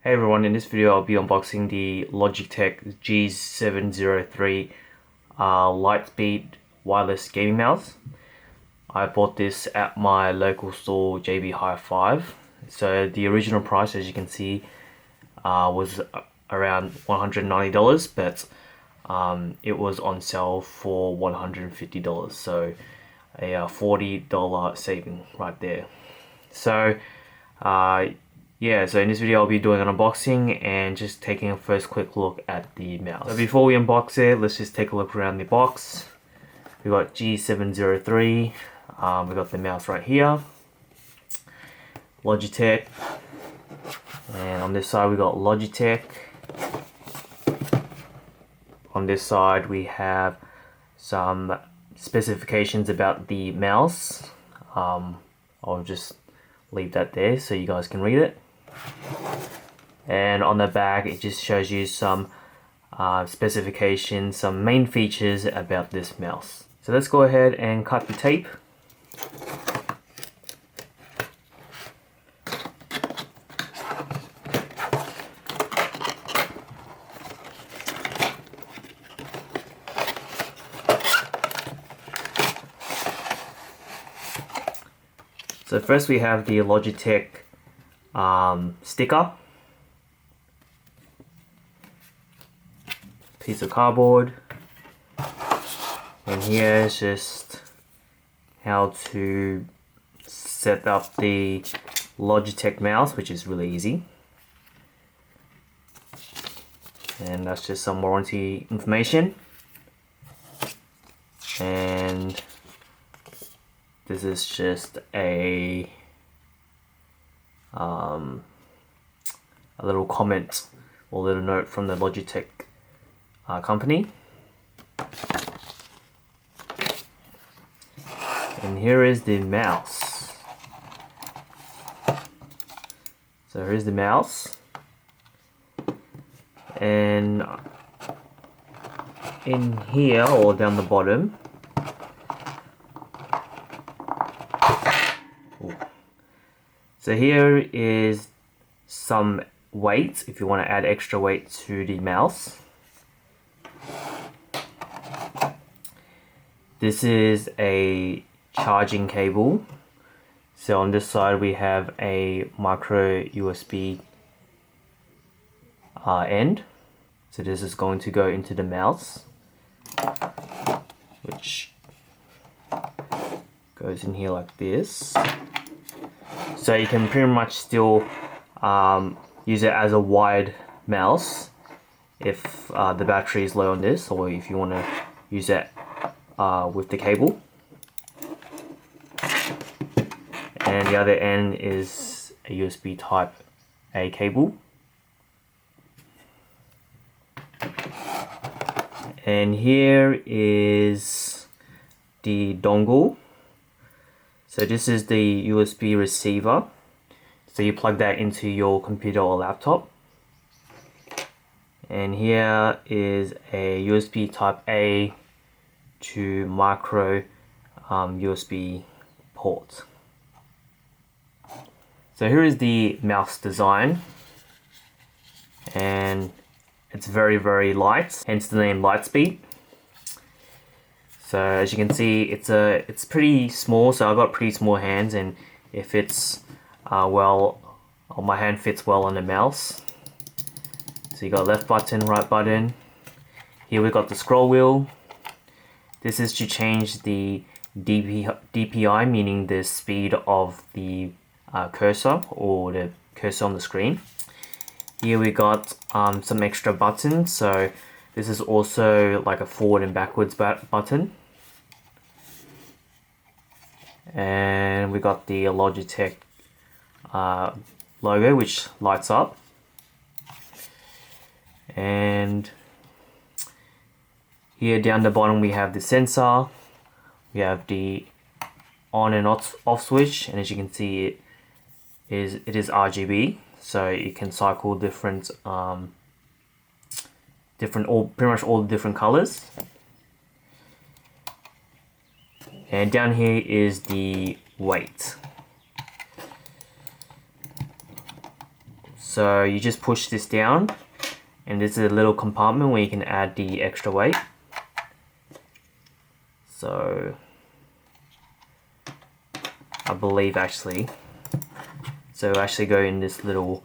Hey everyone, in this video I'll be unboxing the Logitech G703 Lightspeed wireless gaming mouse. I bought this at my local store JB Hi-Fi. So the original price, as you can see, was around $190, but it was on sale for $150, so a $40 saving right there. So yeah, so in this video I'll be doing an unboxing and just taking a first quick look at the mouse. So before we unbox it, let's just take a look around the box. We got G703, we got the mouse right here, Logitech, and on this side we got Logitech. On this side we have some specifications about the mouse. I'll just leave that there so you guys can read it. And on the back it just shows you some specifications, some main features about this mouse. So let's go ahead and cut the tape. So first we have the Logitech sticker, piece of cardboard, and here is just how to set up the Logitech mouse, which is really easy. And that's just some warranty information. And this is just a little comment or little note from the Logitech company. And here is the mouse. So here's the mouse. And in here, or down the bottom, so here is some weight if you want to add extra weight to the mouse. This is a charging cable. So on this side we have a micro USB end. So this is going to go into the mouse, which goes in here like this. So you can pretty much still use it as a wired mouse if the battery is low on this, or if you want to use it with the cable. And the other end is a USB type A cable. And here is the dongle. So this is the USB receiver. So you plug that into your computer or laptop. And here is a USB type A to micro USB port. So here is the mouse design, and it's very light, hence the name Lightspeed. So as you can see, it's pretty small, so I've got pretty small hands, and it fits well, or my hand fits well on the mouse. So you got left button, right button. Here we got the scroll wheel. This is to change the DPI, meaning the speed of the cursor, or the cursor on the screen. Here we got some extra buttons. So this is also like a forward and backwards button. And we got the Logitech logo, which lights up. And here down the bottom we have the sensor. We have the on and off switch, and as you can see it is RGB, so you can cycle different pretty much all the different colors. And down here is the weight. So you just push this down, and there's a little compartment where you can add the extra weight. So I believe actually, so actually go in this little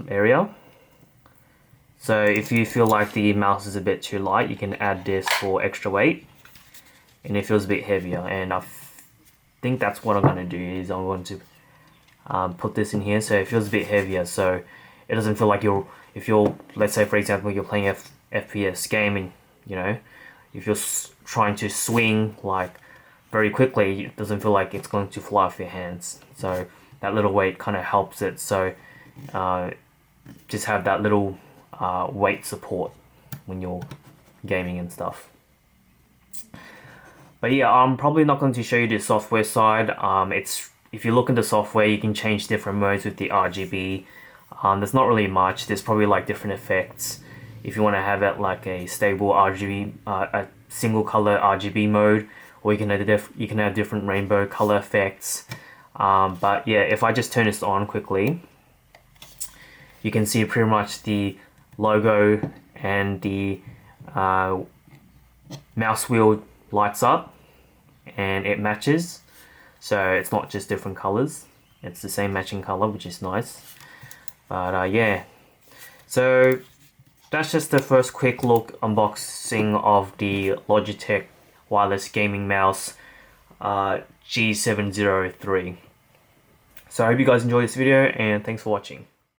area. So if you feel like the mouse is a bit too light, you can add this for extra weight, and it feels a bit heavier. And I think that's what I'm going to do, is I'm going to put this in here so it feels a bit heavier, so it doesn't feel like if you're, let's say for example, you're playing FPS game, and you know, if you're trying to swing like very quickly, it doesn't feel like it's going to fly off your hands. So that little weight kind of helps it. So just have that little weight support when you're gaming and stuff. But yeah, I'm probably not going to show you the software side. If you look in the software, you can change different modes with the RGB. There's not really much. There's probably like different effects. If you want to have it like a stable RGB, a single color RGB mode, or you can have different rainbow color effects. But yeah, if I just turn this on quickly, you can see pretty much the logo and the mouse wheel lights up, and it matches. So it's not just different colors, it's the same matching color, which is nice. But yeah, so that's just the first quick look unboxing of the Logitech wireless gaming mouse G703. So I hope you guys enjoyed this video, and thanks for watching.